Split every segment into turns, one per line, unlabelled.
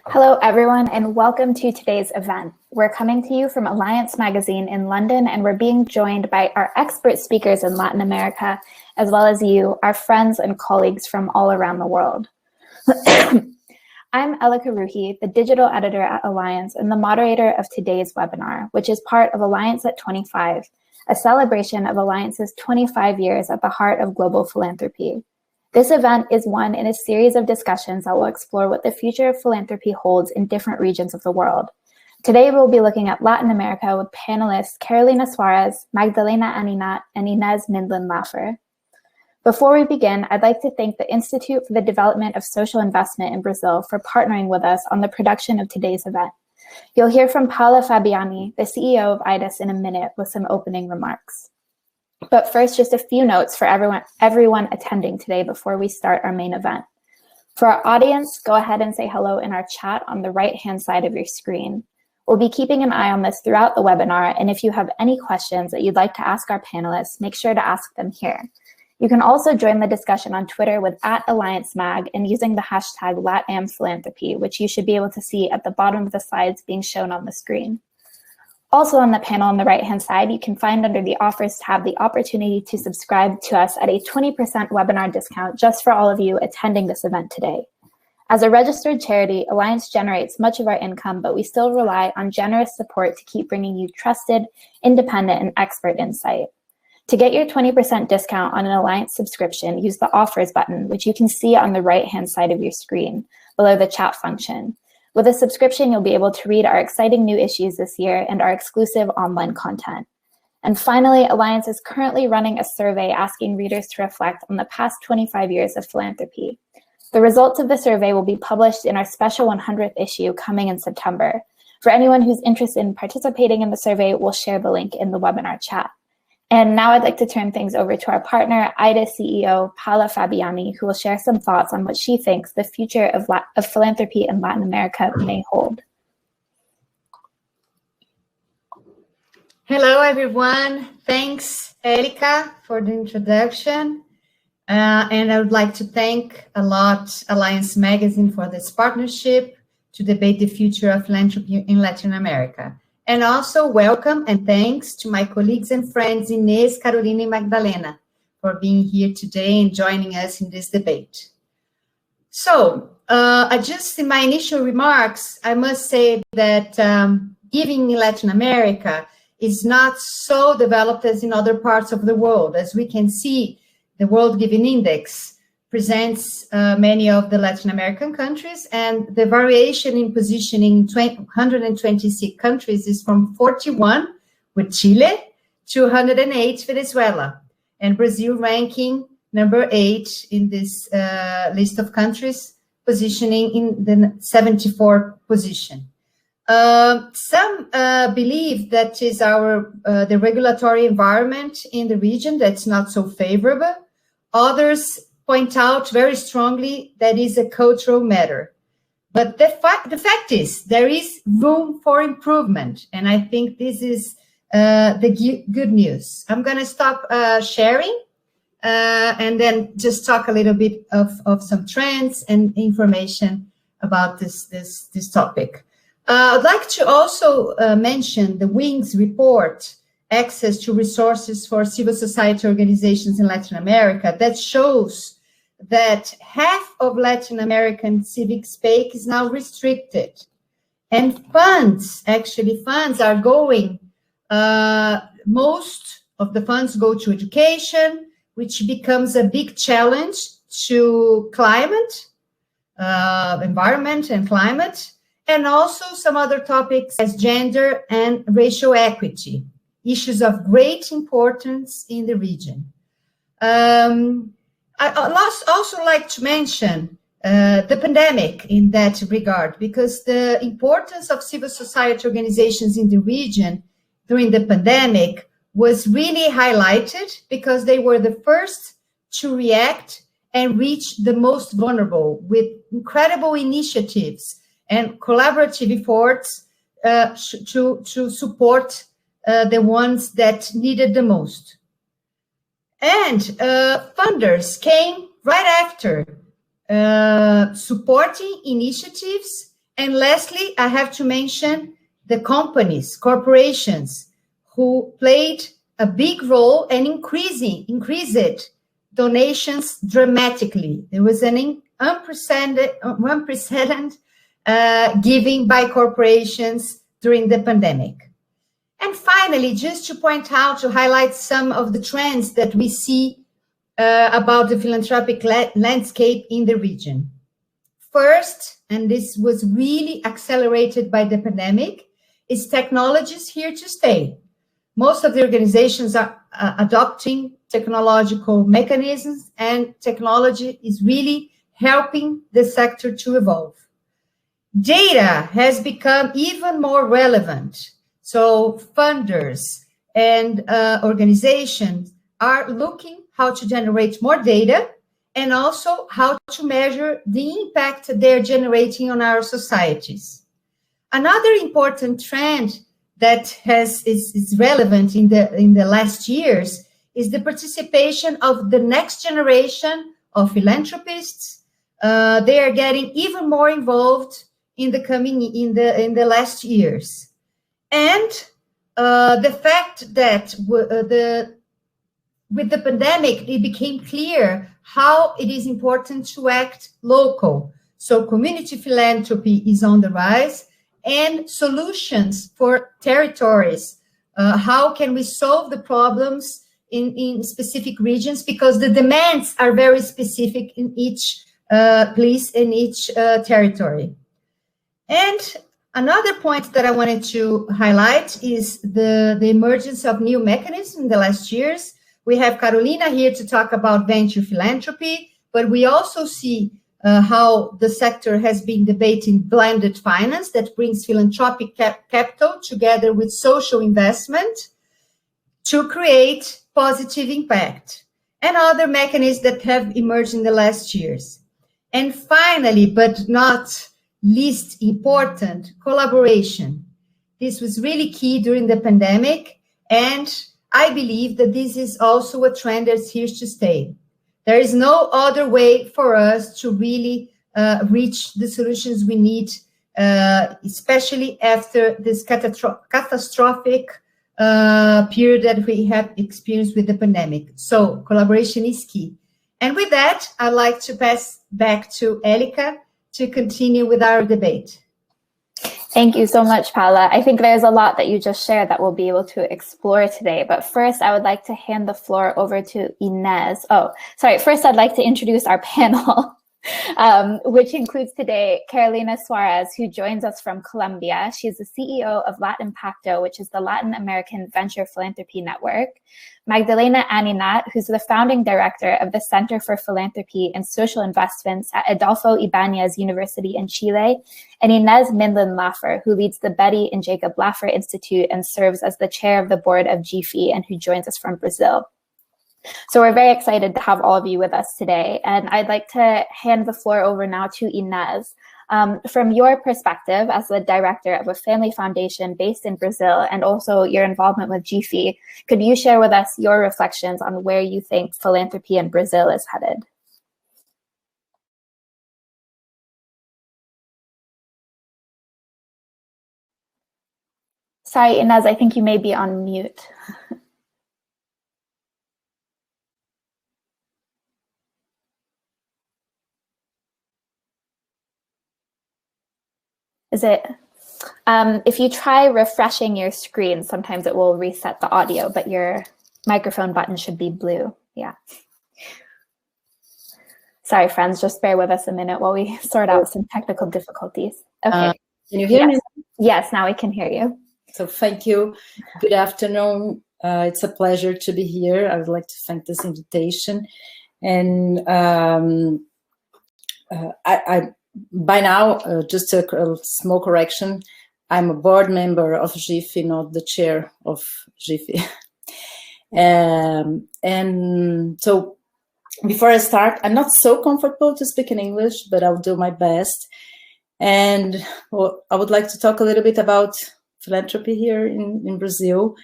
Hello, everyone, and welcome to today's event. We're coming to you from Alliance Magazine in London, and we're being joined by our expert speakers in Latin America, as well as you, our friends and colleagues from all around the world. I'm Elika Roohi, the digital editor at Alliance and the moderator of today's webinar, which is part of Alliance at 25, a celebration of Alliance's 25 years at the heart of global philanthropy. This event is one in a series of discussions that will explore what the future of philanthropy holds in different regions of the world. Today, we'll be looking at Latin America with panelists Carolina Suarez, Magdalena Aninat, and Inês Mindlin Lafer. Before we begin, I'd like to thank the Institute for the Development of Social Investment in Brazil for partnering with us on the production of today's event. You'll hear from Paula Fabiani, the CEO of IDIS, in a minute with some opening remarks. But first, just a few notes for everyone attending today before we start our main event. For our audience, go ahead and say hello in our chat on the right-hand side of your screen. We'll be keeping an eye on this throughout the webinar, and if you have any questions that you'd like to ask our panelists, make sure to ask them here. You can also join the discussion on Twitter with @AllianceMag and using the hashtag LatAmPhilanthropy, which you should be able to see at the bottom of the slides being shown on the screen. Also on the panel on the right-hand side, you can find under the Offers tab the opportunity to subscribe to us at a 20% webinar discount just for all of you attending this event today. As a registered charity, Alliance generates much of our income, but we still rely on generous support to keep bringing you trusted, independent, and expert insight. To get your 20% discount on an Alliance subscription, use the Offers button, which you can see on the right-hand side of your screen, below the chat function. With a subscription, you'll be able to read our exciting new issues this year and our exclusive online content. And finally, Alliance is currently running a survey asking readers to reflect on the past 25 years of philanthropy. The results of the survey will be published in our special 100th issue coming in September. For anyone who's interested in participating in the survey, we'll share the link in the webinar chat. And now I'd like to turn things over to our partner, IDIS CEO, Paula Fabiani, who will share some thoughts on what she thinks the future of philanthropy in Latin America may hold.
Hello, everyone. Thanks, Elika, for the introduction. And I would like to thank a lot Alliance Magazine for this partnership to debate the future of philanthropy in Latin America. And also welcome and thanks to my colleagues and friends, Inês, Carolina, and Magdalena, for being here today and joining us in this debate. So, just in my initial remarks, I must say that giving in Latin America is not so developed as in other parts of the world. As we can see, the World Giving Index presents many of the Latin American countries, and the variation in positioning in 126 countries is from 41 with Chile to 108 Venezuela, and Brazil ranking number 8 in this list of countries, positioning in the 74th position. Some believe that is the regulatory environment in the region that's not so favorable. Others point out very strongly that is a cultural matter. But the fact is, there is room for improvement, and I think this is the good news. I'm going to stop sharing and then just talk a little bit of some trends and information about this topic. I'd like to also mention the WINGS report, Access to Resources for Civil Society Organizations in Latin America, that shows that half of Latin American civic space is now restricted. And funds are going, most of the funds go to education, which becomes a big challenge to climate, environment and climate, and also some other topics as gender and racial equity, issues of great importance in the region. I'd also like to mention the pandemic in that regard, because the importance of civil society organizations in the region during the pandemic was really highlighted because they were the first to react and reach the most vulnerable with incredible initiatives and collaborative efforts to support the ones that needed the most. And funders came right after, supporting initiatives And lastly, I have to mention the companies, corporations, who played a big role and increased donations dramatically. There was an unprecedented giving by corporations during the pandemic. And finally, just to point out, to highlight some of the trends that we see about the philanthropic landscape in the region. First, and this was really accelerated by the pandemic, is technology is here to stay. Most of the organizations are adopting technological mechanisms, and technology is really helping the sector to evolve. Data has become even more relevant. So funders and organizations are looking how to generate more data and also how to measure the impact they're generating on our societies. Another important trend that is relevant in the last years is the participation of the next generation of philanthropists. They are getting even more involved in the last years, and the fact that with the pandemic, it became clear how it is important to act local. So community philanthropy is on the rise, and solutions for territories. How can we solve the problems in specific regions? Because the demands are very specific in each place, in each territory. And another point that I wanted to highlight is the emergence of new mechanisms in the last years. We have Carolina here to talk about venture philanthropy, but we also see how the sector has been debating blended finance that brings philanthropic capital together with social investment to create positive impact, and other mechanisms that have emerged in the last years. And finally, but not least important, collaboration. This was really key during the pandemic, and I believe that this is also a trend that's here to stay. There is no other way for us to really reach the solutions we need, especially after this catastrophic period that we have experienced with the pandemic. So collaboration is key. And with that, I'd like to pass back to Elika to continue with our debate.
Thank you so much, Paula. I think there's a lot that you just shared that we'll be able to explore today. But first, I would like to hand the floor over to Inês. Oh, sorry. First, I'd like to introduce our panel, which includes today Carolina Suarez, who joins us from Colombia. She's the CEO of Latimpacto, which is the Latin American Venture Philanthropy Network. Magdalena Aninat, who's the founding director of the Center for Philanthropy and Social Investments at Adolfo Ibáñez University in Chile, and Inês Mindlin Lafer, who leads the Betty and Jacob Lafer Institute and serves as the chair of the board of GIFE, and who joins us from Brazil. So we're very excited to have all of you with us today, and I'd like to hand the floor over now to Inês. From your perspective as the director of a family foundation based in Brazil and also your involvement with GIFE, could you share with us your reflections on where you think philanthropy in Brazil is headed? Sorry, Inês, I think you may be on mute. Is it, if you try refreshing your screen, sometimes it will reset the audio, but your microphone button should be blue. Yeah. Sorry, friends, just bear with us a minute while we sort out some technical difficulties. Okay.
Can you hear me?
Yes, now we can hear you.
So thank you. Good afternoon. It's a pleasure to be here. I would like to thank this invitation. And by now, just a small correction, I'm a board member of GIFE, not the chair of GIFE. And so before I start, I'm not so comfortable to speak in English, but I'll do my best. And well, I would like to talk a little bit about philanthropy here in Brazil.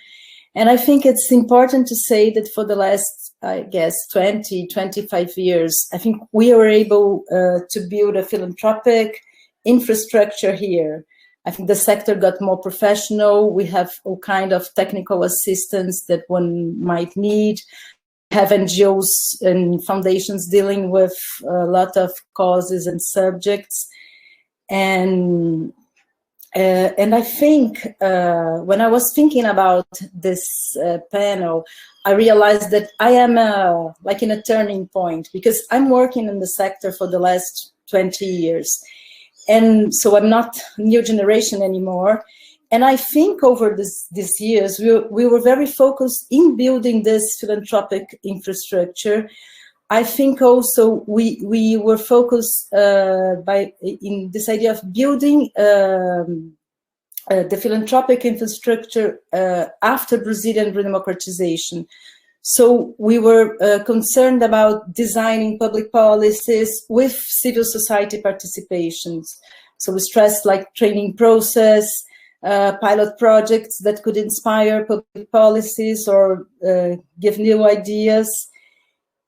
And I think it's important to say that for the last, I guess, 20, 25 years, I think we were able to build a philanthropic infrastructure here. I think the sector got more professional. We have all kind of technical assistance that one might need. We have NGOs and foundations dealing with a lot of causes and subjects. And I think when I was thinking about this panel, I realized that I am like in a turning point, because I'm working in the sector for the last 20 years. And so I'm not new generation anymore. And I think over these years, we were very focused in building this philanthropic infrastructure. I think also we were focused in this idea of building the philanthropic infrastructure after Brazilian redemocratization. So we were concerned about designing public policies with civil society participations. So we stressed like training process, pilot projects that could inspire public policies or give new ideas.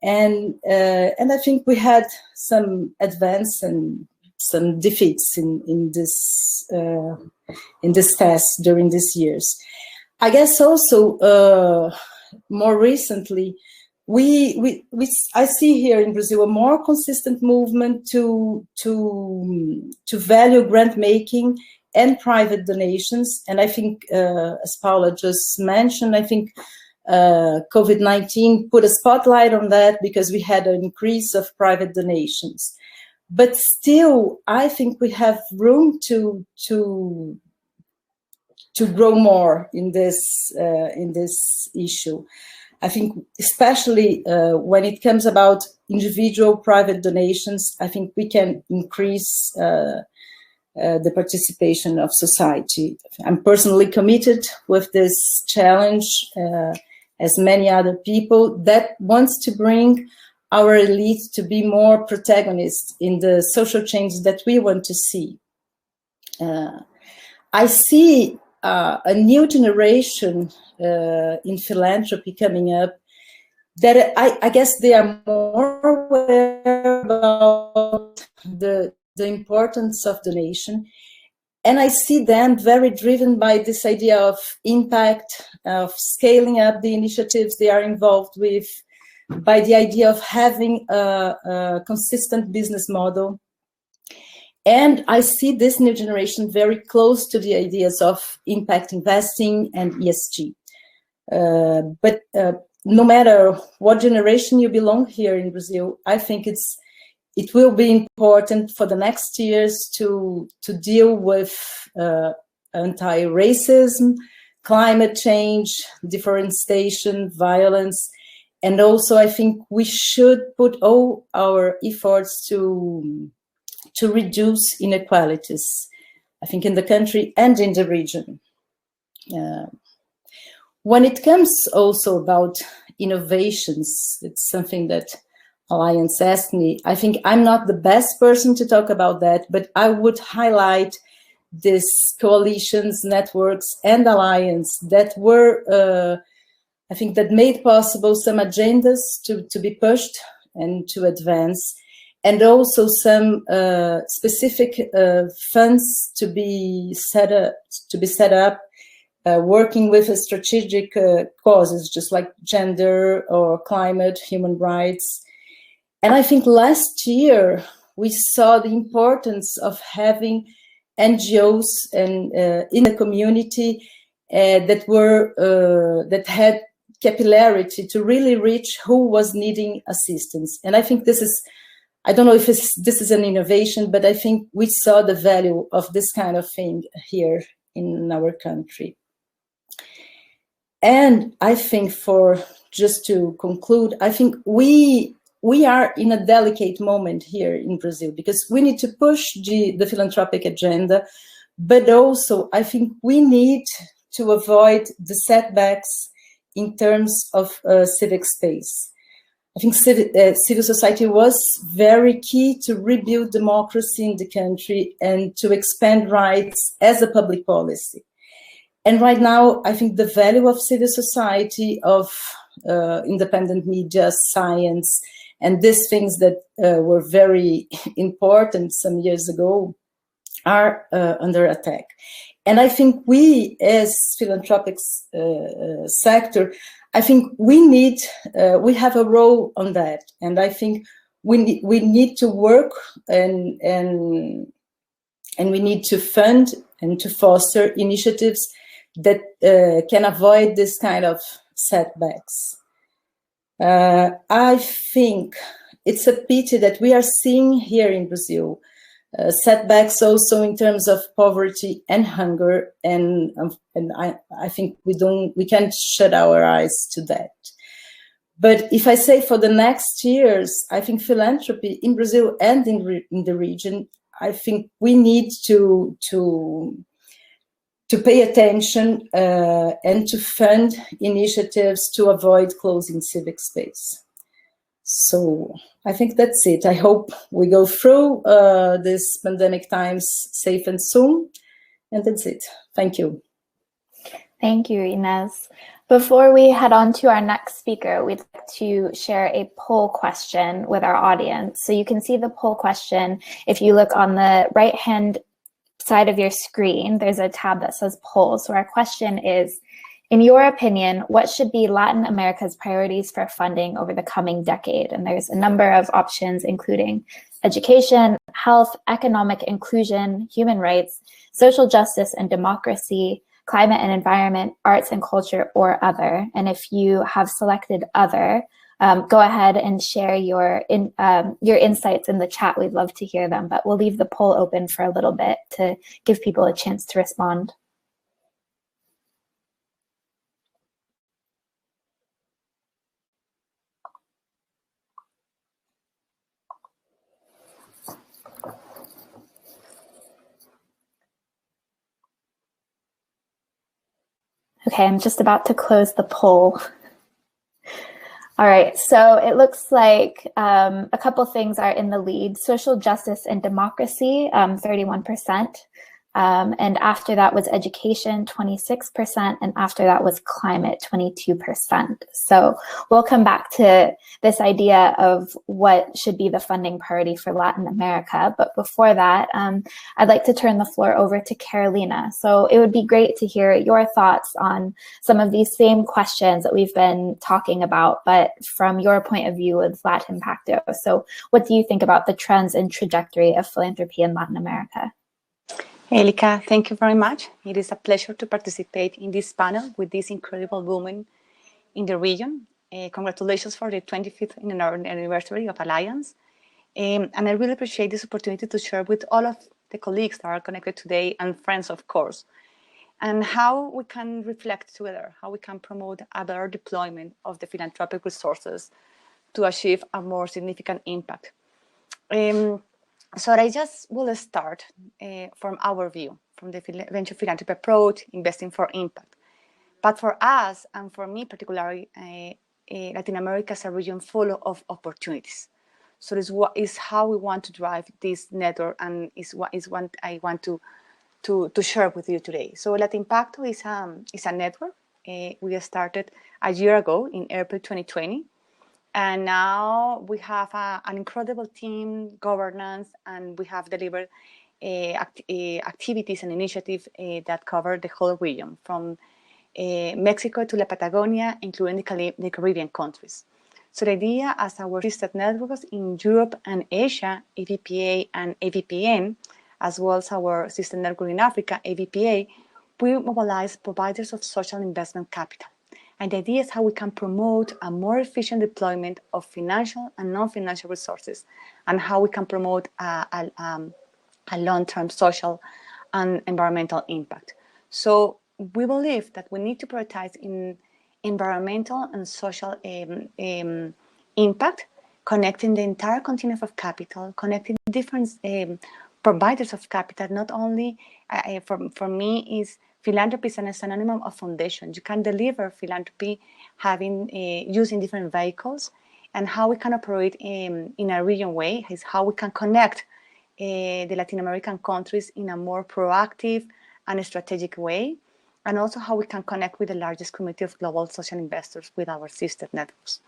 And I think we had some advance and some defeats in this task during these years. I guess also more recently, I see here in Brazil a more consistent movement to value grant making and private donations. And I think, as Paula just mentioned, I think COVID-19 put a spotlight on that because we had an increase of private donations. But still, I think we have room to grow more in this issue. I think especially when it comes about individual private donations, I think we can increase the participation of society. I'm personally committed with this challenge, as many other people, that wants to bring our elite to be more protagonists in the social change that we want to see. I see a new generation in philanthropy coming up that I guess they are more aware about the importance of donation. And I see them very driven by this idea of impact, of scaling up the initiatives they are involved with, by the idea of having a consistent business model. And I see this new generation very close to the ideas of impact investing and ESG. But no matter what generation you belong here in Brazil, I think it will be important for the next years to deal with anti-racism, climate change, deforestation, violence. And also, I think we should put all our efforts to reduce inequalities, I think in the country and in the region. When it comes also about innovations, it's something that Alliance asked me. I think I'm not the best person to talk about that, but I would highlight these coalitions, networks, and alliance that were, I think, that made possible some agendas to be pushed and to advance, and also some specific funds to be set up, working with strategic causes, just like gender or climate, human rights. And I think last year we saw the importance of having NGOs and in the community that had capillarity to really reach who was needing assistance. And I think this is, I don't know if this is an innovation, but I think we saw the value of this kind of thing here in our country. And I think, just to conclude, I think we are in a delicate moment here in Brazil, because we need to push the philanthropic agenda, but also I think we need to avoid the setbacks in terms of civic space. I think civil society was very key to rebuild democracy in the country and to expand rights as a public policy. And right now, I think the value of civil society, of independent media, science, and these things that were very important some years ago, are under attack. And I think we, as philanthropic sector, I think we have a role on that. And I think we need to work and we need to fund and to foster initiatives that can avoid this kind of setbacks. I think it's a pity that we are seeing here in Brazil setbacks also in terms of poverty and hunger, and I think we can't shut our eyes to that. But if I say for the next years, I think philanthropy in Brazil and in the region, I think we need to pay attention and to fund initiatives to avoid closing civic space. So I think that's it. I hope we go through this pandemic times safe and soon. And that's it. Thank you.
Thank you, Inês. Before we head on to our next speaker, we'd like to share a poll question with our audience. So you can see the poll question if you look on the right-hand side of your screen. There's a tab that says poll. So our question is, in your opinion, what should be Latin America's priorities for funding over the coming decade? And there's a number of options, including education, health, economic inclusion, human rights, social justice and democracy, climate and environment, arts and culture, or other. And if you have selected other, go ahead and share your insights in the chat. We'd love to hear them, but we'll leave the poll open for a little bit to give people a chance to respond. Okay, I'm just about to close the poll. All right, so it looks like a couple things are in the lead. Social justice and democracy, 31%. And after that was education, 26%. And after that was climate, 22%. So we'll come back to this idea of what should be the funding priority for Latin America. But before that, I'd like to turn the floor over to Carolina. So it would be great to hear your thoughts on some of these same questions that we've been talking about, but from your point of view with Latimpacto. So what do you think about the trends and trajectory of philanthropy in Latin America?
Elika, thank you very much. It is a pleasure to participate in this panel with this incredible woman in the region. Congratulations for the 25th anniversary of Alliance. And I really appreciate this opportunity to share with all of the colleagues that are connected today and friends, of course, and how we can reflect together, how we can promote a better deployment of the philanthropic resources to achieve a more significant impact. So I just will start from our view, from the venture philanthropy approach, investing for impact. But for us, and for me particularly, Latin America is a region full of opportunities. So this is how we want to drive this network, and is what I want to share with you today. So Latimpacto is a network. We started a year ago in April 2020. And now we have an incredible team, governance, and we have delivered activities and initiatives that cover the whole region, from Mexico to La Patagonia, including the Caribbean countries. So the idea, as our sister networks in Europe and Asia, AVPA and AVPN, as well as our sister network in Africa, AVPA, we mobilize providers of social investment capital. And the idea is how we can promote a more efficient deployment of financial and non-financial resources, and how we can promote a long-term social and environmental impact. So we believe that we need to prioritize in environmental and social impact, connecting the entire continuum of capital, connecting different providers of capital. Not only, for me, is philanthropy is an synonym of foundation. You can deliver philanthropy using different vehicles, and how we can operate in a region way is how we can connect the Latin American countries in a more proactive and strategic way, and also how we can connect with the largest community of global social investors with our sister networks.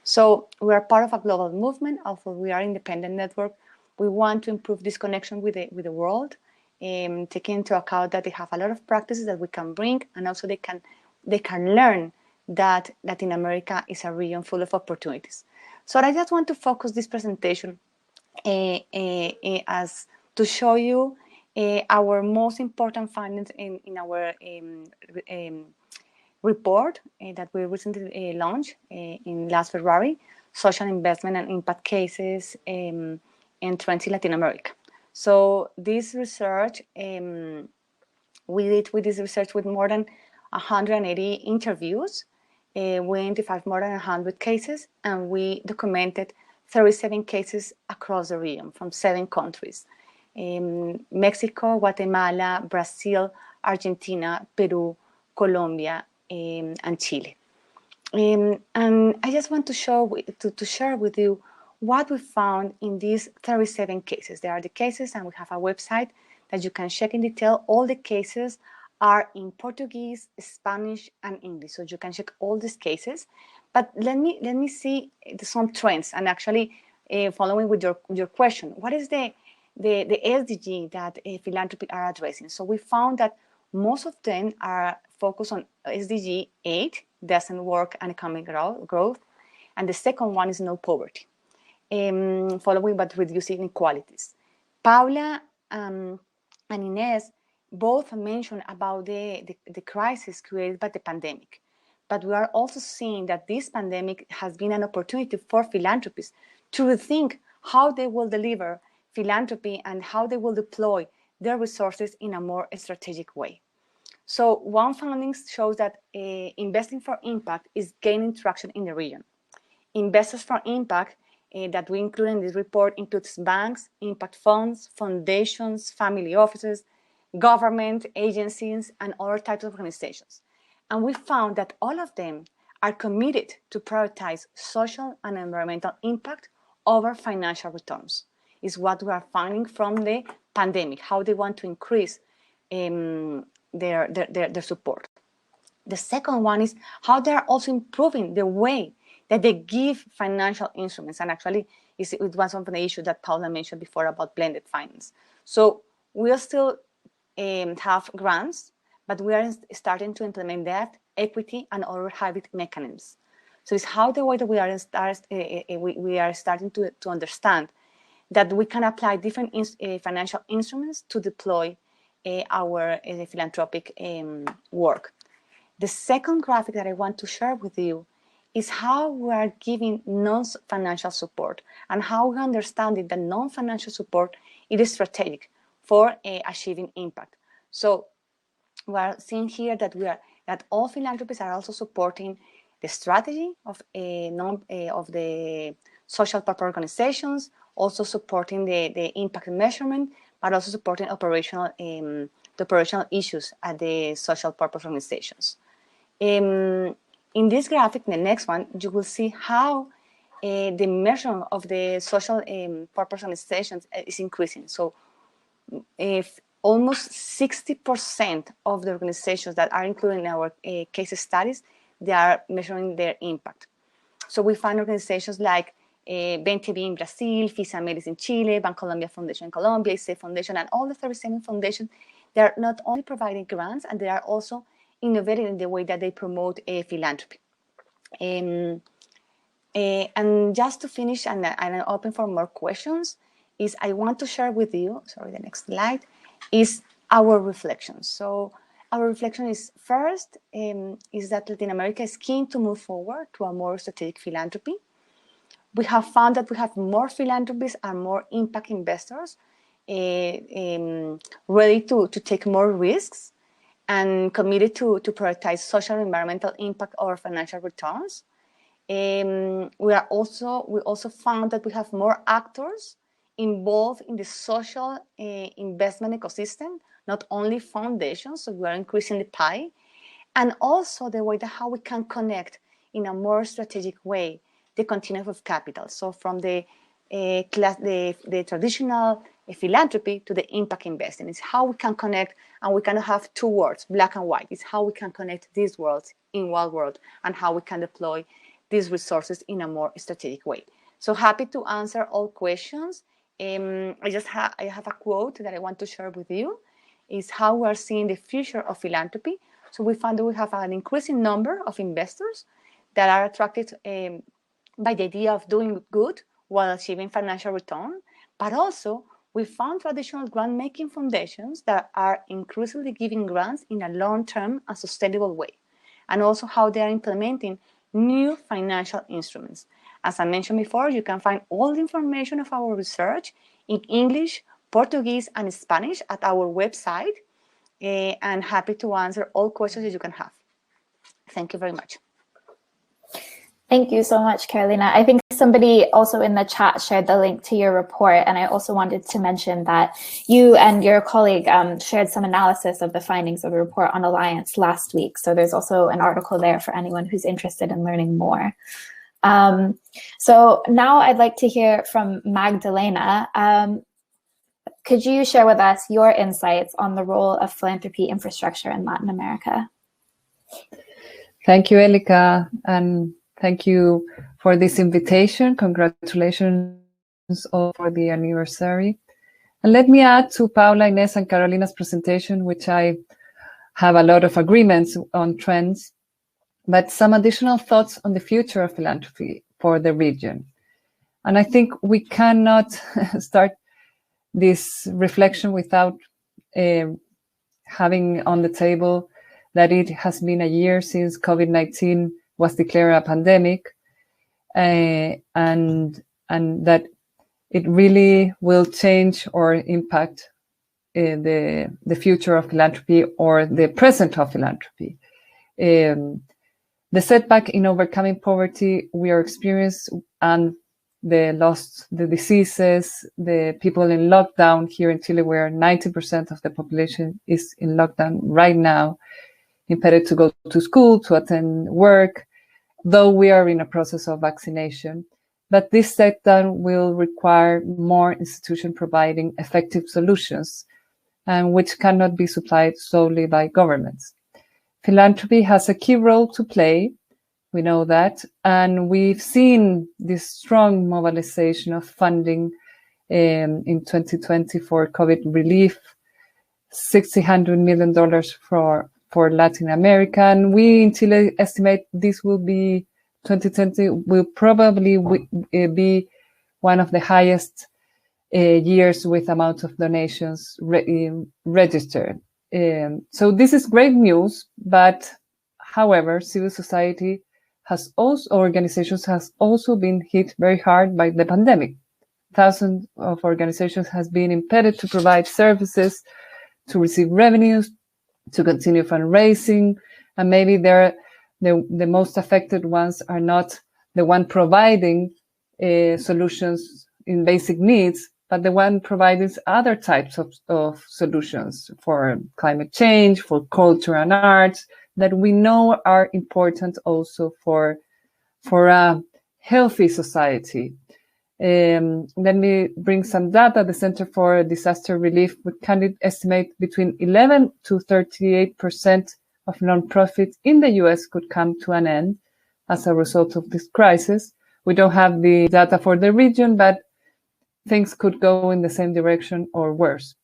So we are part of a global movement, although we are an independent network. We want to improve this connection with the world, taking into account that they have a lot of practices that we can bring, and also they can learn that Latin America is a region full of opportunities. So I just want to focus this presentation as to show you our most important findings in our report that we recently launched in last February, Social Investment and Impact Cases and Trends in Latin America. So this research, we did with this research with more than 180 interviews. We identified more than 100 cases, and we documented 37 cases across the region from 7 countries: Mexico, Guatemala, Brazil, Argentina, Peru, Colombia, and Chile. And I just want to share with you what we found in these 37 cases. There are the cases, and we have a website that you can check in detail. All the cases are in Portuguese, Spanish, and English, so you can check all these cases. But let me see some trends, and actually following with your question, what is the SDG that philanthropy are addressing? So we found that most of them are focused on SDG 8, decent work and economic growth, and the second one is no poverty, following but reducing inequalities. Paula and Inês both mentioned about the crisis created by the pandemic. But we are also seeing that this pandemic has been an opportunity for philanthropists to rethink how they will deliver philanthropy and how they will deploy their resources in a more strategic way. So one finding shows that investing for impact is gaining traction in the region. Investors for impact that we include in this report includes banks, impact funds, foundations, family offices, government agencies, and other types of organizations. And we found that all of them are committed to prioritize social and environmental impact over financial returns. Is what we are finding from the pandemic, how they want to increase their support. The second one is how they are also improving the way that they give financial instruments. And actually, it was one of the issues that Paula mentioned before about blended finance. So we are still have grants, but we are starting to implement that, equity, and other hybrid mechanisms. So it's how the way that we are starting to understand that we can apply different financial instruments to deploy our philanthropic work. The second graphic that I want to share with you is how we are giving non-financial support and how we understand that non-financial support is strategic for achieving impact. So we are seeing here that all philanthropists are also supporting the strategy of the social purpose organizations, also supporting the impact measurement, but also supporting the operational issues at the social purpose organizations. In this graphic, the next one, you will see how the measurement of the social purpose organizations is increasing. So if almost 60% of the organizations that are included in our case studies, they are measuring their impact. So we find organizations like BNTB in Brazil, FISAMERIS in Chile, Bancolombia Foundation in Colombia, ICE Foundation, and all the 37 foundations. They are not only providing grants, and they are also innovating in the way that they promote philanthropy. And just to finish, and I'm open for more questions, is I want to share with you, sorry, the next slide, is our reflections. So our reflection is first, is that Latin America is keen to move forward to a more strategic philanthropy. We have found that we have more philanthropists and more impact investors ready to take more risks and committed to prioritize social and environmental impact over financial returns. We also found that we have more actors involved in the social investment ecosystem, not only foundations, so we are increasing the pie, and also the way that how we can connect in a more strategic way the continuum of capital. So from the traditional philanthropy to the impact investing. It's how we can connect, and we can have two worlds, black and white. It's how we can connect these worlds in one world and how we can deploy these resources in a more strategic way. So happy to answer all questions. I have a quote that I want to share with you. Is how we are seeing the future of philanthropy. So we found that we have an increasing number of investors that are attracted by the idea of doing good while achieving financial return, but also we found traditional grant-making foundations that are increasingly giving grants in a long-term and sustainable way, and also how they are implementing new financial instruments. As I mentioned before, you can find all the information of our research in English, Portuguese, and Spanish at our website, and happy to answer all questions that you can have. Thank you very much.
Thank you so much, Carolina. I think somebody also in the chat shared the link to your report, and I also wanted to mention that you and your colleague shared some analysis of the findings of the report on Alliance last week. So there's also an article there for anyone who's interested in learning more. So now I'd like to hear from Magdalena. Could you share with us your insights on the role of philanthropy infrastructure in Latin America?
Thank you, Elika, and thank you for this invitation. Congratulations all for the anniversary. And let me add to Paula, Inês, and Carolina's presentation, which I have a lot of agreements on trends, but some additional thoughts on the future of philanthropy for the region. And I think we cannot start this reflection without having on the table that it has been a year since COVID-19 was declared a pandemic, and that it really will change or impact the future of philanthropy or the present of philanthropy. The setback in overcoming poverty we are experiencing, and the loss, the diseases, the people in lockdown here in Chile, where 90% of the population is in lockdown right now, impeded to go to school, to attend work, though we are in a process of vaccination. But this setdown will require more institutions providing effective solutions, and which cannot be supplied solely by governments. Philanthropy has a key role to play. We know that, and we've seen this strong mobilization of funding in 2020 for COVID relief, $600 million for Latin America, and we in Chile estimate this will be 2020 will probably be one of the highest years with amount of donations registered. So this is great news, but however, civil society has also, organizations has also been hit very hard by the pandemic. Thousands of organizations has been impeded to provide services, to receive revenues, to continue fundraising, and maybe the most affected ones are not the one providing solutions in basic needs, but the one providing other types of solutions for climate change, for culture and arts, that we know are important also for a healthy society. Let me bring some data. The Center for Disaster Relief can estimate between 11 to 38% of nonprofits in the US could come to an end as a result of this crisis. We don't have the data for the region, but things could go in the same direction or worse.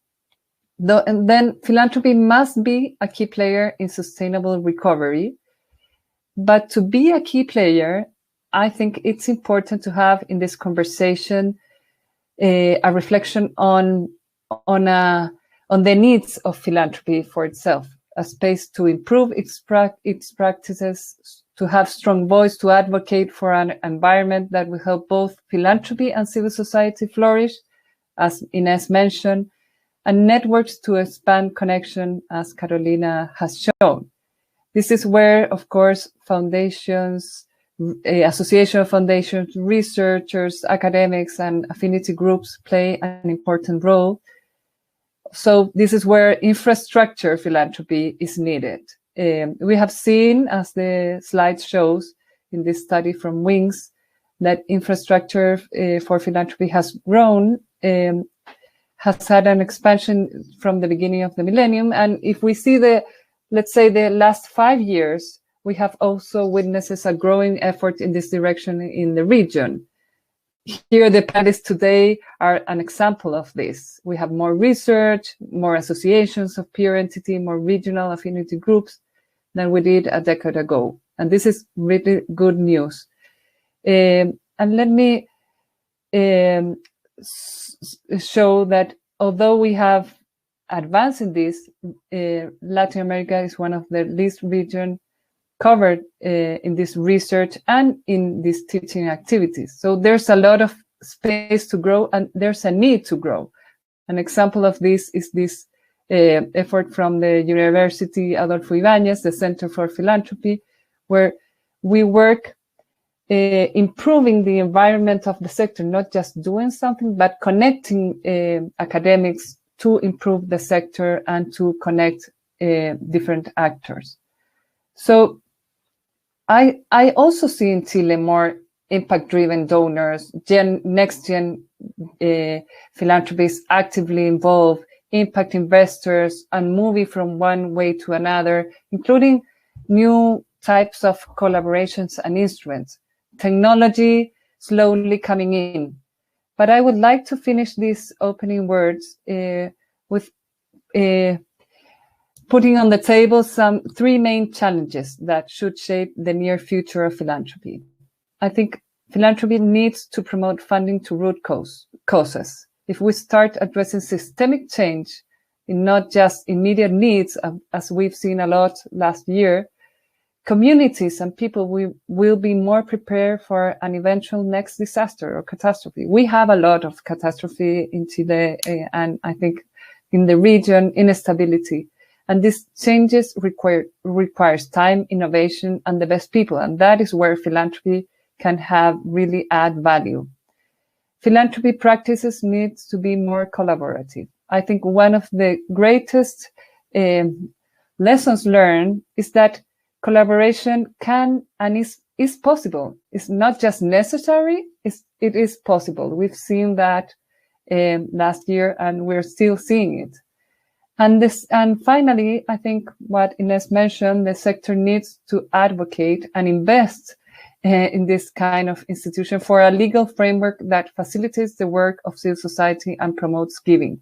And then philanthropy must be a key player in sustainable recovery. But to be a key player, I think it's important to have in this conversation a reflection on the needs of philanthropy for itself, a space to improve its practices, to have strong voice, to advocate for an environment that will help both philanthropy and civil society flourish, as Inês mentioned, and networks to expand connection, as Carolina has shown. This is where, of course, foundations, association of foundations, researchers, academics, and affinity groups play an important role. So this is where infrastructure philanthropy is needed. We have seen, as the slide shows in this study from Wings, that infrastructure for philanthropy has grown, has had an expansion from the beginning of the millennium. And if we see let's say the last 5 years, we have also witnessed a growing effort in this direction in the region. here the panelists today are an example of this. We have more research, more associations of peer entity, more regional affinity groups than we did a decade ago. And this is really good news. And let me show that although we have advanced in this, Latin America is one of the least regions covered in this research and in these teaching activities. So there's a lot of space to grow, and there's a need to grow. An example of this is this effort from the University Adolfo Ibáñez, the Center for Philanthropy, where we work improving the environment of the sector, not just doing something, but connecting academics to improve the sector and to connect different actors. So I also see in Chile more impact-driven donors, next-gen philanthropists actively involved, impact investors, and moving from one way to another, including new types of collaborations and instruments. Technology slowly coming in. But I would like to finish these opening words with putting on the table three main challenges that should shape the near future of philanthropy. I think philanthropy needs to promote funding to root causes. If we start addressing systemic change in not just immediate needs, as we've seen a lot last year, communities and people will be more prepared for an eventual next disaster or catastrophe. We have a lot of catastrophe in Chile and I think in the region, instability. And these changes requires time, innovation, and the best people. And that is where philanthropy can have really add value. Philanthropy practices need to be more collaborative. I think one of the greatest lessons learned is that collaboration can and is possible. It's not just necessary, it is possible. We've seen that last year and we're still seeing it. And finally, I think what Inês mentioned, the sector needs to advocate and invest in this kind of institution for a legal framework that facilitates the work of civil society and promotes giving.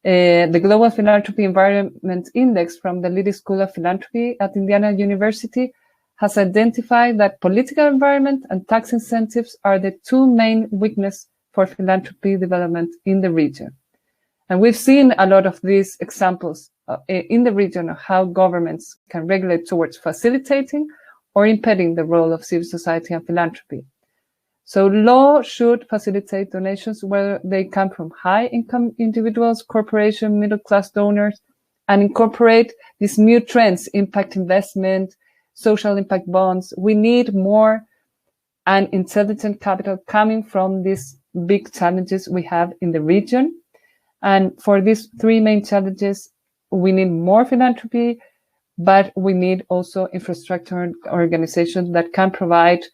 The Global Philanthropy Environment Index from the Liddy School of Philanthropy at Indiana University has identified that political environment and tax incentives are the two main weaknesses for philanthropy development in the region. And we've seen a lot of these examples in the region of how governments can regulate towards facilitating or impeding the role of civil society and philanthropy. So law should facilitate donations whether they come from high-income individuals, corporations, middle-class donors, and incorporate these new trends, impact investment, social impact bonds. We need more and intelligent capital coming from these big challenges we have in the region. And for these three main challenges, we need more philanthropy, but we need also infrastructure and organizations that can provide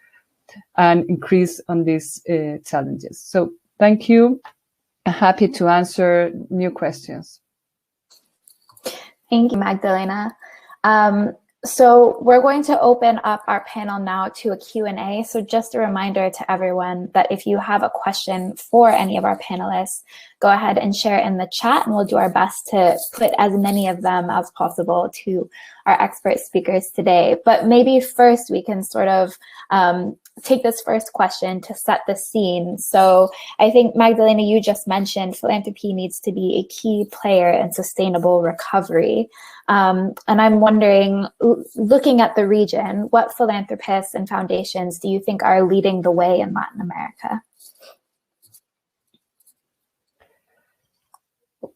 and increase on these challenges. So thank you. I'm happy to answer new questions.
Thank you, Magdalena. So we're going to open up our panel now to a Q&A. So just a reminder to everyone that if you have a question for any of our panelists, go ahead and share in the chat and we'll do our best to put as many of them as possible to our expert speakers today. But maybe first we can sort of take this first question to set the scene. So I think, Magdalena, you just mentioned philanthropy needs to be a key player in sustainable recovery. And I'm wondering, looking at the region, what philanthropists and foundations do you think are leading the way in Latin America?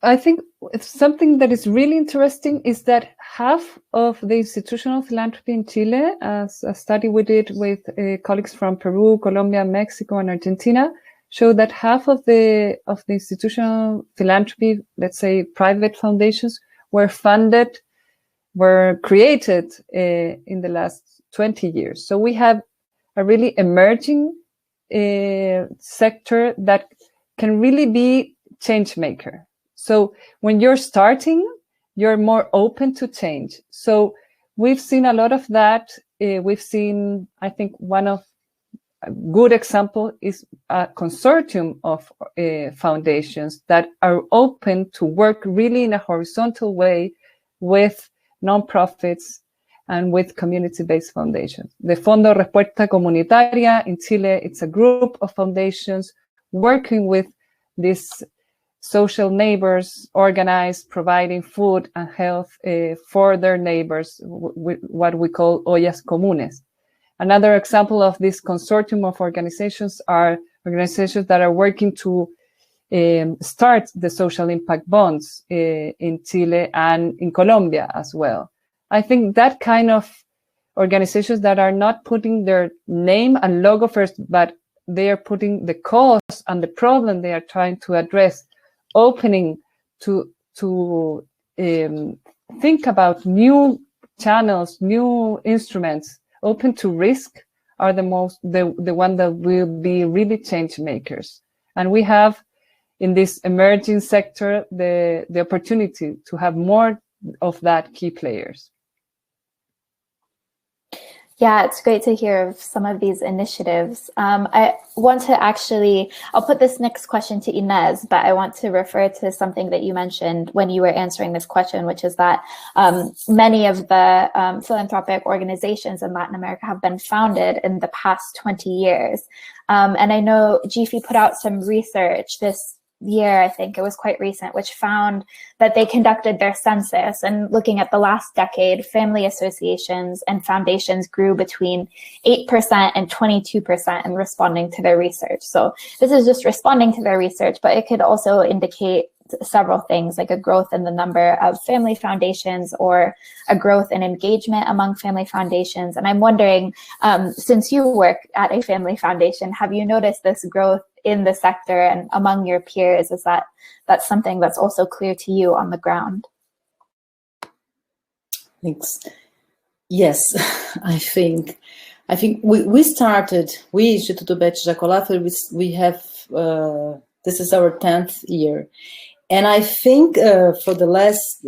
I think something that is really interesting is that half of the institutional philanthropy in Chile, as a study we did with colleagues from Peru, Colombia, Mexico, and Argentina, showed that half of the institutional philanthropy, let's say private foundations, were created in the last 20 years. So we have a really emerging sector that can really be change maker. So when you're starting, you're more open to change. So we've seen a lot of that. We've seen, I think, one of a good example is a consortium of foundations that are open to work really in a horizontal way with nonprofits and with community-based foundations. The Fondo Respuesta Comunitaria in Chile, it's a group of foundations working with these social neighbors, organized, providing food and health for their neighbors, what we call ollas comunes. Another example of this consortium of organizations are organizations that are working to start the social impact bonds in Chile and in Colombia as well. I think that kind of organizations that are not putting their name and logo first, but they are putting the cause and the problem they are trying to address, opening to think about new channels, new instruments, open to risk, are the one that will be really change makers. And we have in this emerging sector the opportunity to have more of that key players.
Yeah, it's great to hear of some of these initiatives. I want to I'll put this next question to Inês, but I want to refer to something that you mentioned when you were answering this question, which is that many of the philanthropic organizations in Latin America have been founded in the past 20 years. And I know GIFE put out some research this year, I think it was quite recent, which found that they conducted their census, and looking at the last decade, family associations and foundations grew between 8% and 22% in responding to their research. So this is just responding to their research, but it could also indicate several things, like a growth in the number of family foundations or a growth in engagement among family foundations. And I'm wondering, since you work at a family foundation, have you noticed this growth in the sector and among your peers? Is that's something that's also clear to you on the ground?
Thanks. Yes, I think we started, Instituto Betty Jacolafer, we have, this is our 10th year. And I think for the last,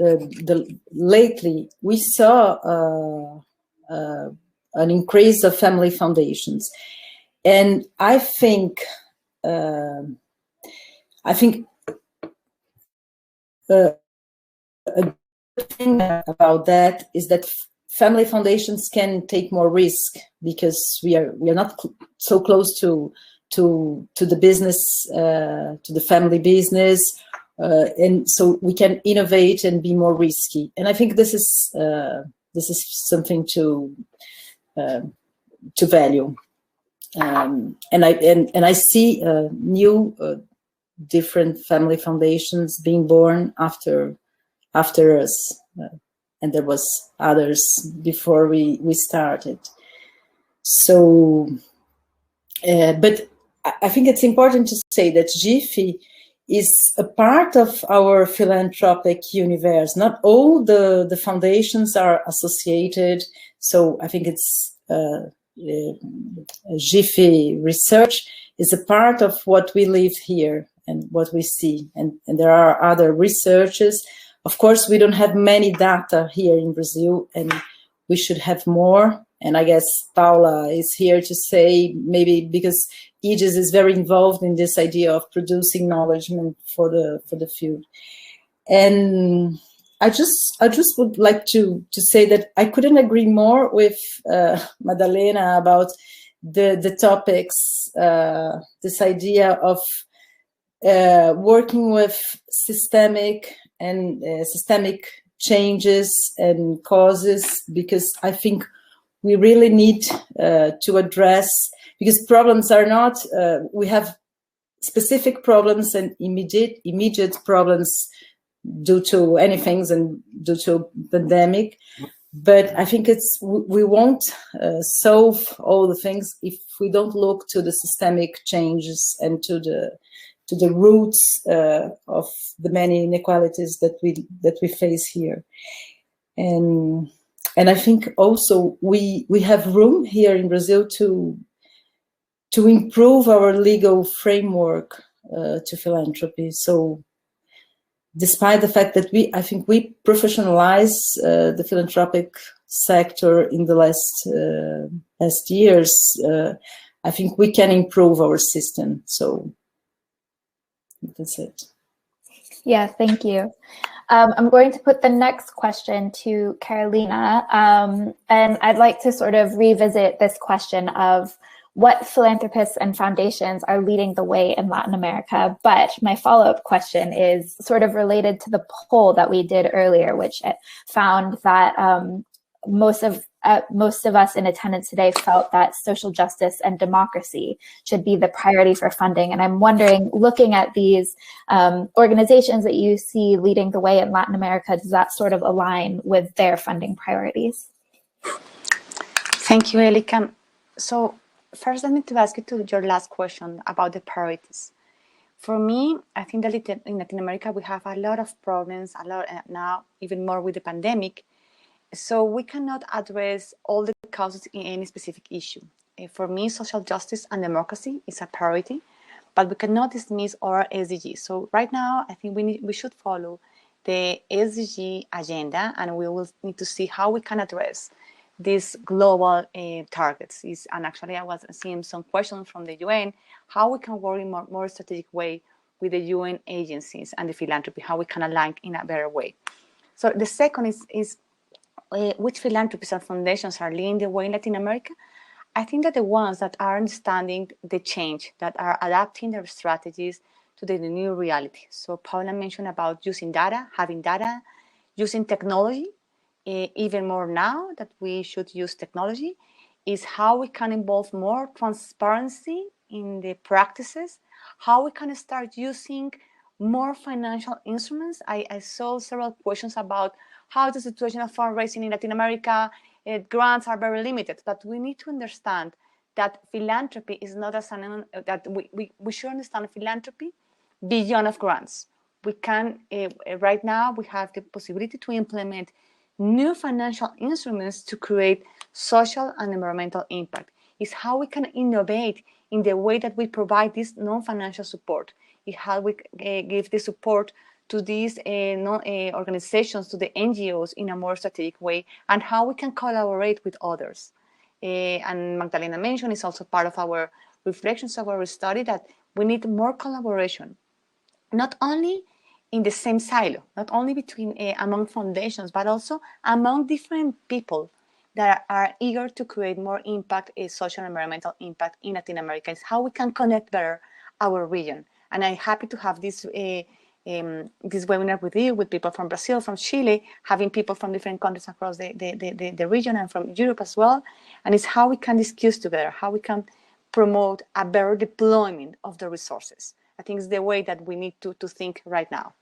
lately, we saw an increase of family foundations. And I think a good thing about that is that family foundations can take more risk, because we are not so close to the business, to the family business, and so we can innovate and be more risky. And I think this is something to value. And I see new different family foundations being born after us, and there was others before we started. So, but I think it's important to say that GIFE is a part of our philanthropic universe. Not all the foundations are associated. So I think it's GIFE research is a part of what we live here and what we see. And there are other researches. Of course, we don't have many data here in Brazil, and we should have more. And I guess Paula is here to say, maybe because IDIS is very involved in this idea of producing knowledge for the field. And I just would like to say that I couldn't agree more with Magdalena about the topics, this idea of working with systemic changes and causes, because I think we really need to address, because problems are not, we have specific problems and immediate problems due to anything and due to pandemic. But I think we won't solve all the things if we don't look to the systemic changes and to the roots of the many inequalities that we face here. And I think also we have room here in Brazil to improve our legal framework to philanthropy. So despite the fact that I think we professionalize the philanthropic sector in the last years, I think we can improve our system. So that's it.
Yeah, thank you. I'm going to put the next question to Carolina, and I'd like to sort of revisit this question of what philanthropists and foundations are leading the way in Latin America. But my follow-up question is sort of related to the poll that we did earlier, which found that most of us in attendance today felt that social justice and democracy should be the priority for funding. And I'm wondering, looking at these organizations that you see leading the way in Latin America, does that sort of align with their funding priorities?
Thank you, Elika. So first, let me to ask you to your last question about the priorities. For me, I think that in Latin America, we have a lot of problems, now, even more with the pandemic. So we cannot address all the causes in any specific issue. For me, social justice and democracy is a priority, but we cannot dismiss our SDGs. So right now, I think we should follow the SDG agenda, and we will need to see how we can address these global targets. And actually, I was seeing some questions from the UN, how we can work in more strategic way with the UN agencies and the philanthropy, how we can align in a better way. So the second is which philanthropists and foundations are leading the way in Latin America? I think that the ones that are understanding the change, that are adapting their strategies to the new reality. So Paula mentioned about using data, having data, using technology, even more now that we should use technology, is how we can involve more transparency in the practices, how we can start using more financial instruments. I saw several questions about how the situation of fundraising in Latin America, grants are very limited, but we need to understand that philanthropy is not that we should understand philanthropy beyond of grants. We can, right now, we have the possibility to implement new financial instruments to create social and environmental impact. It's how we can innovate in the way that we provide this non-financial support. It's how we give the support to these organizations, to the NGOs in a more strategic way, and how we can collaborate with others. And Magdalena mentioned, it's also part of our reflections of our study, that we need more collaboration, not only in the same silo, not only between among foundations, but also among different people that are eager to create more impact, social and environmental impact in Latin America. It's how we can connect better our region. And I'm happy to have this webinar with you, with people from Brazil, from Chile, having people from different countries across the region and from Europe as well. And it's how we can discuss together, how we can promote a better deployment of the resources. I think it's the way that we need to think right now.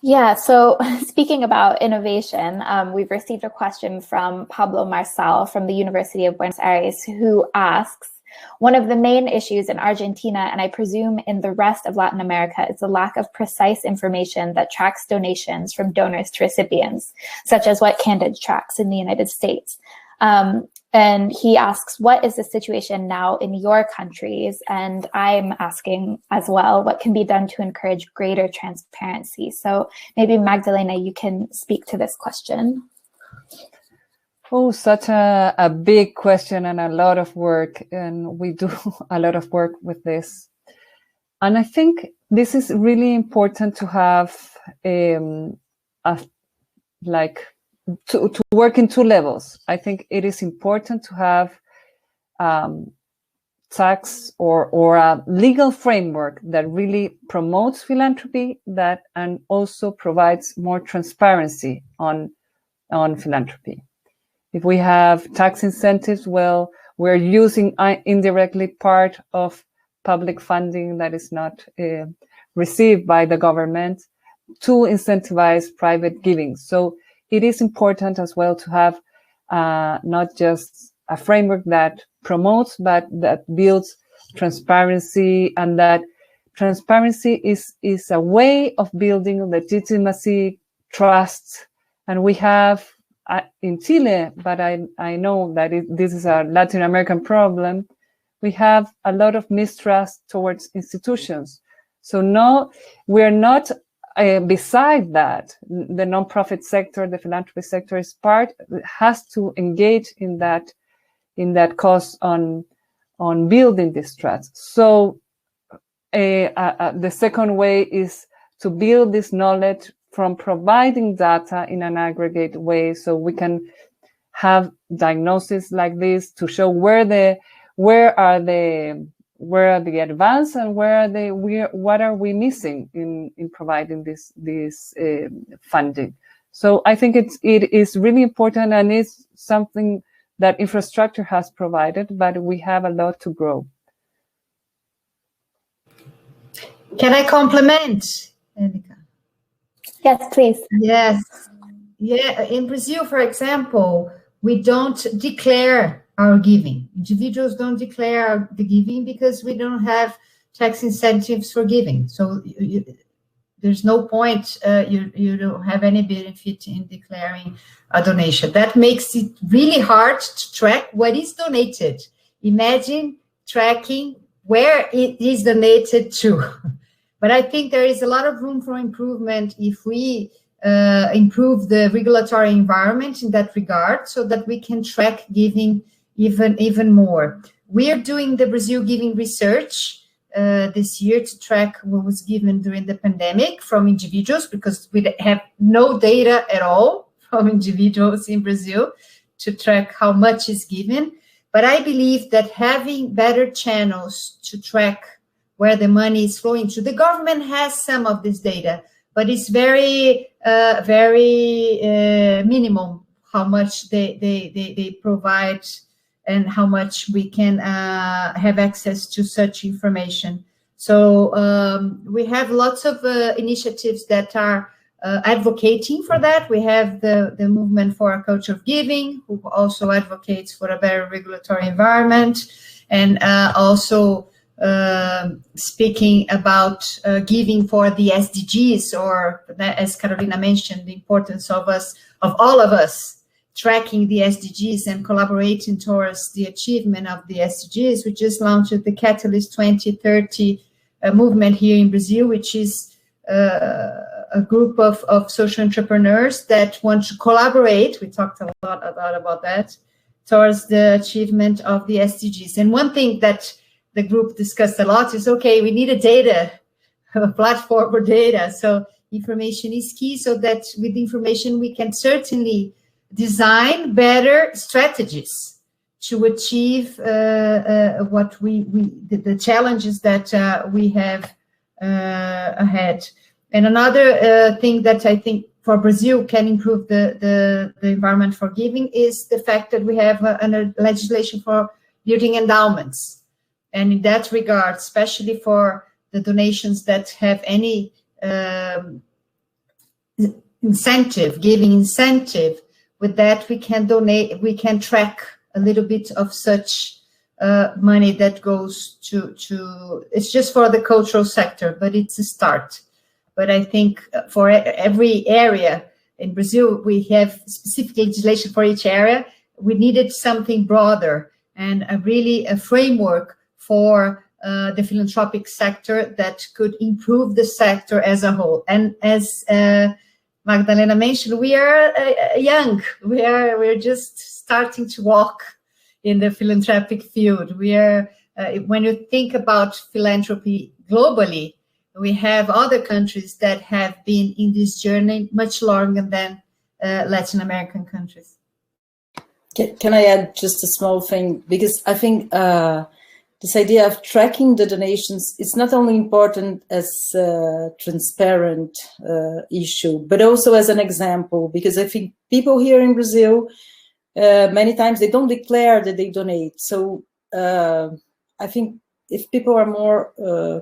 Yeah, so speaking about innovation, we've received a question from Pablo Marçal from the University of Buenos Aires, who asks, one of the main issues in Argentina, and I presume in the rest of Latin America, is the lack of precise information that tracks donations from donors to recipients, such as what Candid tracks in the United States. And he asks, what is the situation now in your countries? And I'm asking as well, what can be done to encourage greater transparency? So maybe Magdalena, you can speak to this question.
Oh, such a big question and a lot of work. And we do a lot of work with this. And I think this is really important to have to work in two levels. I think it is important to have tax or a legal framework that really promotes philanthropy and also provides more transparency on philanthropy. If we have tax incentives, well, we're using indirectly part of public funding that is not received by the government to incentivize private giving. So it is important as well to have not just a framework that promotes, but that builds transparency, and that transparency is a way of building legitimacy, trust. And we have in Chile, but I know that this is a Latin American problem, we have a lot of mistrust towards institutions. So no, we're not beside that. The nonprofit sector, the philanthropy sector has to engage in that in that cost on building this trust. So the second way is to build this knowledge from providing data in an aggregate way, so we can have diagnosis like this to show where are the advanced and what are we missing in providing this funding. So I think it is really important, and it's something that infrastructure has provided, but we have a lot to grow.
Can I compliment, Elika?
Yes, please.
Yes. Yeah, in Brazil, for example, we don't declare our giving. Individuals don't declare the giving because we don't have tax incentives for giving. So there's no point, you don't have any benefit in declaring a donation. That makes it really hard to track what is donated. Imagine tracking where it is donated to. But I think there is a lot of room for improvement if we improve the regulatory environment in that regard, so that we can track giving even more. We are doing the Brazil Giving Research this year to track what was given during the pandemic from individuals, because we have no data at all from individuals in Brazil to track how much is given. But I believe that having better channels to track where the money is flowing to, the government has some of this data, but it's very minimum how much they provide and how much we can have access to such information. So we have lots of initiatives that are advocating for that. We have the movement for a culture of giving, who also advocates for a better regulatory environment, and also speaking about giving for the SDGs, or as Carolina mentioned, the importance of all of us tracking the SDGs and collaborating towards the achievement of the SDGs. We just launched the Catalyst 2030 movement here in Brazil, which is a group of social entrepreneurs that want to collaborate. We talked a lot about that, towards the achievement of the SDGs. And one thing that the group discussed a lot is, okay, we need a platform for data. So information is key, so that with information we can certainly design better strategies to achieve the challenges that we have ahead. And another thing that I think for Brazil can improve the environment for giving is the fact that we have a legislation for building endowments. And in that regard, especially for the donations that have any giving incentive, with that we can track a little bit of such money that goes to, it's just for the cultural sector, but it's a start. But I think for every area in Brazil, we have specific legislation for each area. We needed something broader and a framework for the philanthropic sector that could improve the sector as a whole. And as Magdalena mentioned, we are young. We're just starting to walk in the philanthropic field. We are, when you think about philanthropy globally, we have other countries that have been in this journey much longer than Latin American countries.
Can I add just a small thing? Because I think this idea of tracking the donations is not only important as a transparent issue, but also as an example, because I think people here in Brazil, many times they don't declare that they donate. So I think if people are more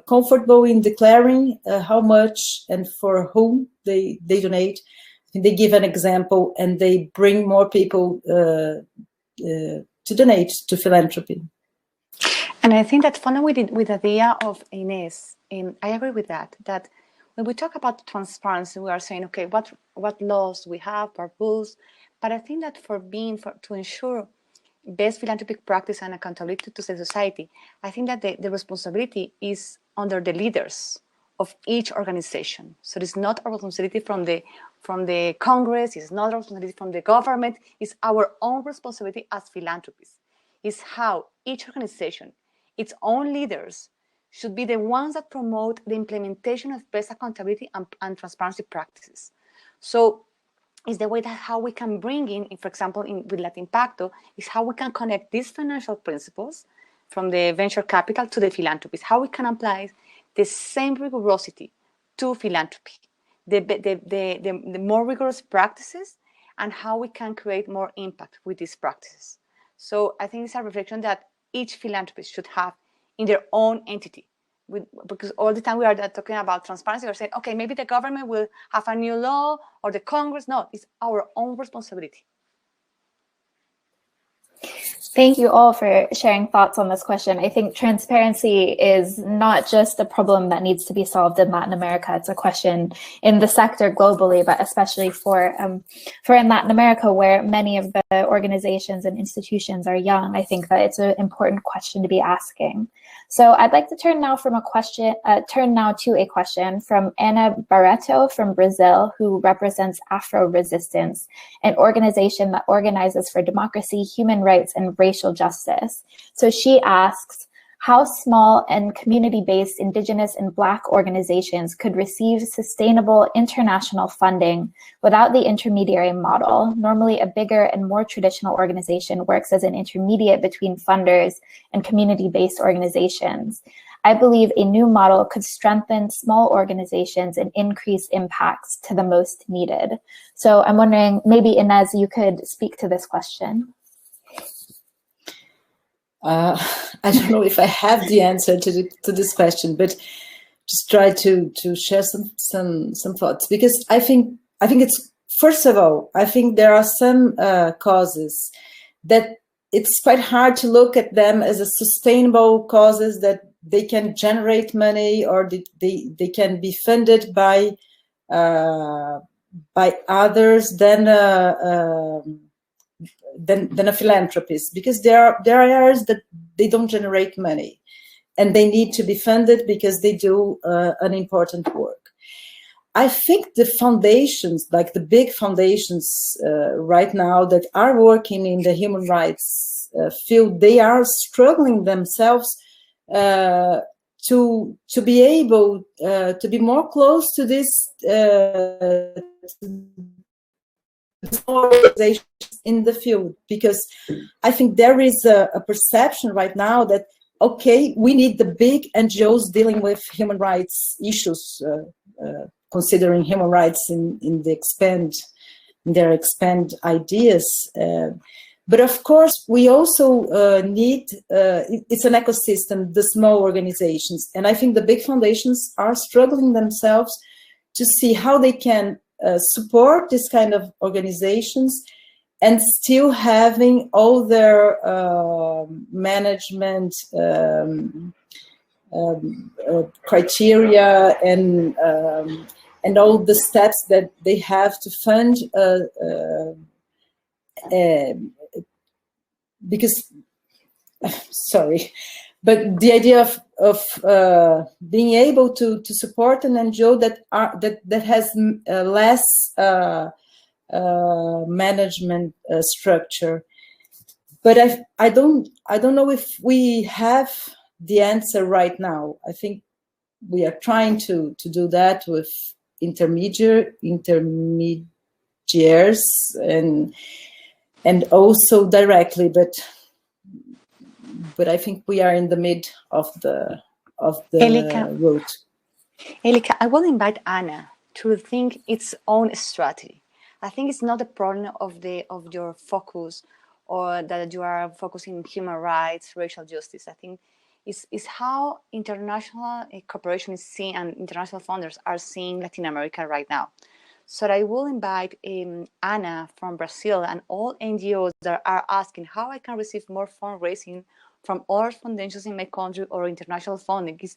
comfortable in declaring how much and for whom they donate, they give an example and they bring more people to donate to philanthropy.
And I think that following with the idea of Inês, I agree with that when we talk about transparency, we are saying, okay, what laws we have, our rules, but I think that to ensure best philanthropic practice and accountability to the society, I think that the responsibility is under the leaders of each organization. So it's not a responsibility from the Congress, it's not a responsibility from the government, it's our own responsibility as philanthropists. is how each organization, its own leaders, should be the ones that promote the implementation of best accountability and transparency practices. So it's the way that how we can bring in for example, with Latimpacto, is how we can connect these financial principles from the venture capital to the philanthropies, how we can apply the same rigorosity to philanthropy, the more rigorous practices, and how we can create more impact with these practices. So I think it's a reflection that each philanthropist should have in their own entity. Because all the time we are talking about transparency, we're saying, okay, maybe the government will have a new law or the Congress. No, it's our own responsibility.
Thank you all for sharing thoughts on this question. I think transparency is not just a problem that needs to be solved in Latin America. It's a question in the sector globally, but especially for in Latin America, where many of the organizations and institutions are young. I think that it's an important question to be asking. So I'd like to turn now to a question from Ana Barreto from Brazil, who represents Afro Resistance, an organization that organizes for democracy, human rights, and racial justice. So she asks, how small and community-based Indigenous and Black organizations could receive sustainable international funding without the intermediary model? Normally, a bigger and more traditional organization works as an intermediate between funders and community-based organizations. I believe a new model could strengthen small organizations and increase impacts to the most needed. So I'm wondering, maybe Inês, you could speak to this question.
I don't know if I have the answer to this question, but just try to share some thoughts, because I think it's, first of all, I think there are some causes that it's quite hard to look at them as a sustainable causes that they can generate money or they can be funded by others than a philanthropist, because there are areas that they don't generate money and they need to be funded because they do an important work. I think the foundations, like the big foundations right now that are working in the human rights field, they are struggling themselves to be able to be more close to this organizations in the field, because I think there is a perception right now that, okay, we need the big NGOs dealing with human rights issues, considering human rights in their expand ideas. But of course, we also need, it's an ecosystem, the small organizations. And I think the big foundations are struggling themselves to see how they can support this kind of organizations and still having all their management criteria and all the steps that they have to fund, because, sorry, but the idea of being able to support an NGO that has less management structure, but I don't know if we have the answer right now. I think we are trying to do that with intermediaries and also directly, but I think we are in the mid of the road.
Elika, I will invite Anna to think its own strategy. I think it's not the problem of your focus, or that you are focusing on human rights, racial justice. I think it's how international cooperation is seen and international funders are seeing Latin America right now. So I will invite Anna from Brazil and all NGOs that are asking how I can receive more fundraising from other foundations in my country or international funding, is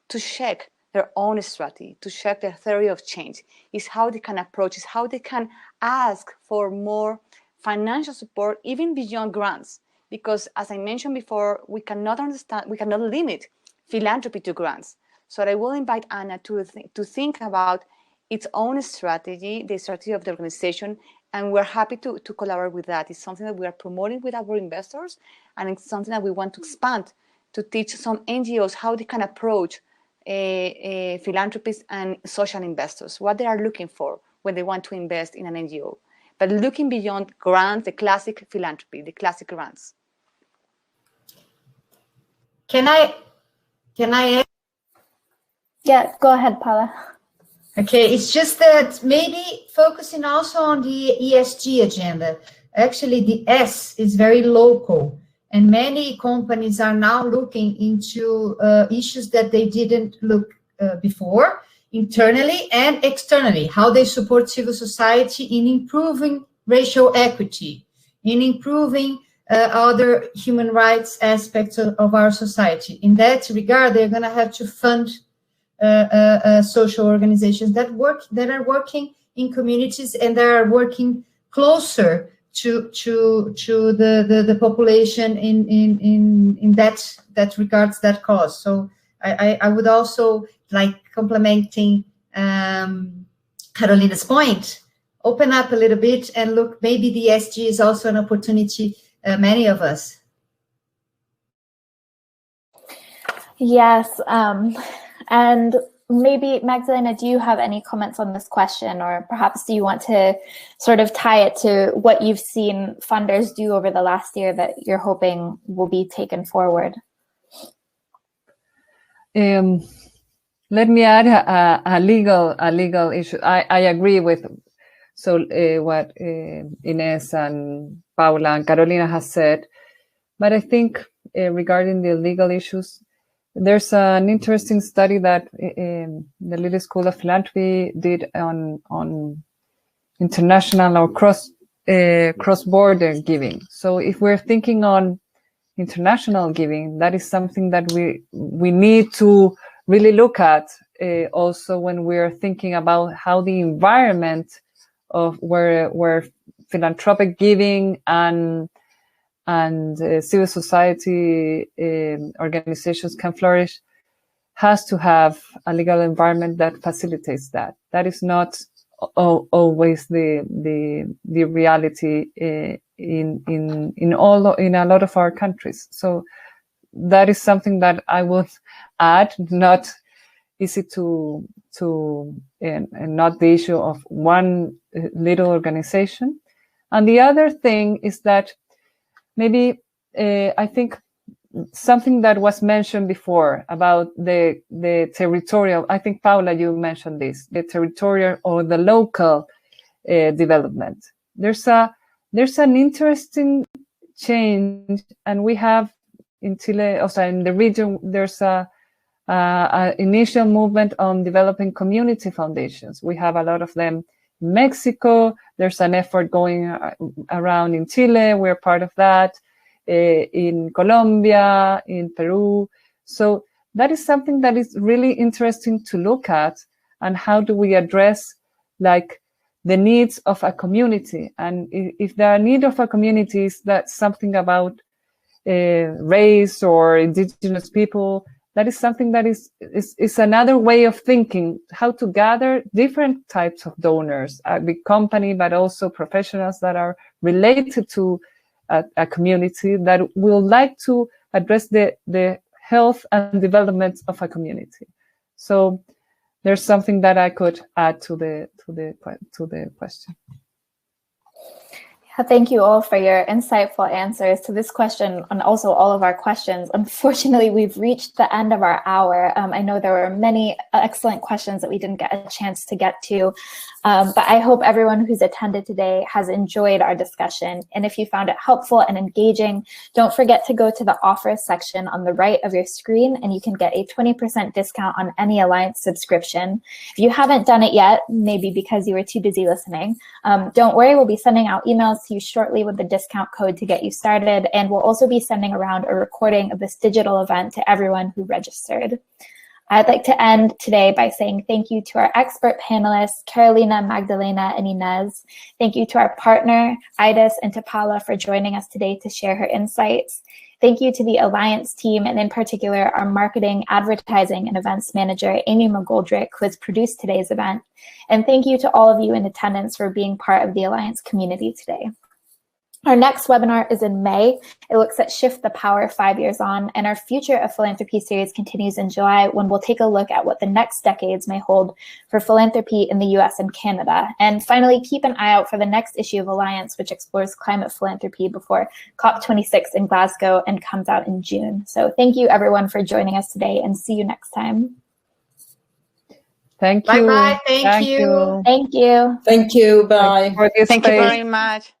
to check their own strategy, to check their theory of change, is how they can approach, is how they can ask for more financial support, even beyond grants. Because as I mentioned before, we cannot limit philanthropy to grants. So I will invite Anna to think about its own strategy, the strategy of the organization, And we're happy to collaborate with that. It's something that we are promoting with our investors, and it's something that we want to expand to teach some NGOs how they can approach philanthropists and social investors, what they are looking for when they want to invest in an NGO. But looking beyond grants, the classic philanthropy, the classic grants.
Can I
Yeah, go ahead, Paula.
Okay, it's just that maybe focusing also on the ESG agenda. Actually, the S is very local, and many companies are now looking into issues that they didn't look before, internally and externally, how they support civil society in improving racial equity, in improving other human rights aspects of our society. In that regard, they're going to have to fund social organizations that are working in communities and that are working closer to the population in that regards that cause. So I would also like complementing Carolina's point, open up a little bit and look, maybe the SG is also an opportunity, many of us.
Yes, and maybe, Magdalena, do you have any comments on this question, or perhaps do you want to sort of tie it to what you've seen funders do over the last year that you're hoping will be taken forward?
Let me add a legal issue. I agree with what Inês and Paula and Carolina has said, but I think regarding the legal issues, there's an interesting study that the Lilly School of Philanthropy did on international or cross-border giving. So if we're thinking on international giving, that is something that we need to really look at also when we're thinking about how the environment of where philanthropic giving and civil society organizations can flourish has to have a legal environment that facilitates that. That is not always the reality in a lot of our countries. So that is something that I would add. Not easy to and not the issue of one little organization. And the other thing is that maybe I think something that was mentioned before about the territorial, I think, Paula, you mentioned this, the territorial or the local development. There's an interesting change, and we have in Chile, also in the region, there's a initial movement on developing community foundations. We have a lot of them in Mexico. There's an effort going around in Chile. We're part of that. In Colombia, in Peru. So that is something that is really interesting to look at, and how do we address like the needs of a community. And if there are needs of a community, is that something about race or indigenous people, that is something that is another way of thinking, how to gather different types of donors, a big company, but also professionals that are related to a community that will like to address the health and development of a community. So there's something that I could add to the question.
Thank you all for your insightful answers to this question and also all of our questions. Unfortunately, we've reached the end of our hour. I know there were many excellent questions that we didn't get a chance to get to, but I hope everyone who's attended today has enjoyed our discussion. And if you found it helpful and engaging, don't forget to go to the offers section on the right of your screen, and you can get a 20% discount on any Alliance subscription. If you haven't done it yet, maybe because you were too busy listening, don't worry, we'll be sending out emails to you shortly with the discount code to get you started, and we'll also be sending around a recording of this digital event to everyone who registered. I'd like to end today by saying thank you to our expert panelists, Carolina, Magdalena, and Inês. Thank you to our partner, IDIS, and to Paula for joining us today to share her insights. Thank you to the Alliance team, and in particular, our marketing, advertising, and events manager, Amy McGoldrick, who has produced today's event. And thank you to all of you in attendance for being part of the Alliance community today. Our next webinar is in May. It looks at Shift the Power 5 years on, and our Future of Philanthropy series continues in July, when we'll take a look at what the next decades may hold for philanthropy in the US and Canada. And finally, keep an eye out for the next issue of Alliance, which explores climate philanthropy before COP26 in Glasgow and comes out in June. So thank you everyone for joining us today, and see you next time.
Thank you.
Bye-bye. Thank you.
Thank you.
Thank you. Bye.
For this
Thank you
space.
very much.